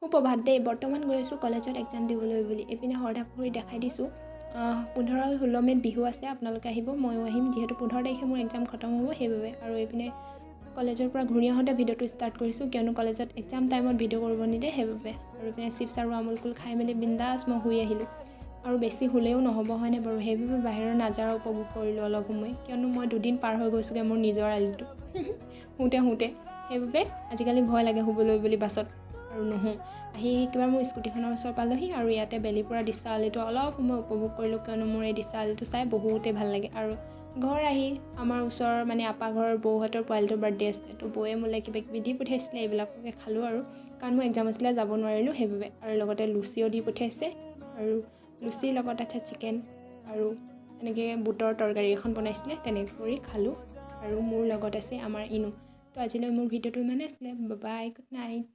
সুপ্ৰভাত দেই। বৰ্তমান গৈ আছোঁ কলেজত এক্সাম দিবলৈ বুলি। এইপিনে হৰধাপুৰী দেখাই দিছোঁ 15-16 মে'ত বিহু আছে, আপোনালোকে আহিব, ময়ো আহিম। যিহেতু 15 তাৰিখে মোৰ এক্সাম খতম হ'ব সেইবাবে। আৰু এইপিনে কলেজৰ পৰা ঘূৰি আহোঁতে ভিডিঅ'টো ষ্টাৰ্ট কৰিছোঁ, কিয়নো কলেজত এক্সাম টাইমত ভিডিঅ' কৰিব নিদিয়ে সেইবাবে। আৰু এইপিনে চিপছ আৰু আমুল কুল খাই মেলি বিন্দাছ মই শুই আহিলোঁ। আৰু বেছি শুলেও নহ'ব হয়নে বাৰু, সেইবাবে বাহিৰৰ নাজাৰা উপভোগ কৰিলোঁ অলপ সময়, কিয়নো মই 2 দিন পাৰ হৈ গৈছোঁগৈ মোৰ নিজৰ আলিটো শুওঁতে সেইবাবে আজিকালি ভয় লাগে শুবলৈ বুলি বাছত, আৰু নুশু। আহি কিবা মোৰ স্কুটিখনৰ ওচৰ পালোহি আৰু ইয়াতে বেলিপৰা দিছা আলিটো অলপ সময় উপভোগ কৰিলোঁ, কিয়নো মোৰ এই দিছা আলিটো চাই বহুতেই ভাল লাগে। আৰু ঘৰ আহি আমাৰ ওচৰৰ মানে আপা ঘৰৰ বৌহঁতৰ পোৱালিটোৰ বাৰ্থডে আছিলে, তো বৌয়ে মোলৈ কিবা কিবি দি পঠিয়াইছিলে, এইবিলাককে খালোঁ আৰু, কাৰণ মোৰ এক্সাম আছিলে যাব নোৱাৰিলোঁ সেইবাবে। আৰু লগতে লুচিও দি পঠিয়াইছে, আৰু লুচিৰ লগত আছে চিকেন আৰু এনেকৈ বুটৰ তৰকাৰী এখন বনাইছিলে, তেনেকৈ কৰি খালোঁ। আৰু মোৰ লগত আছে আমাৰ ইনু। তো আজিলৈ মোৰ ভিডিঅ'টো ইমানেই আছিলে। বাই, গুড নাইট।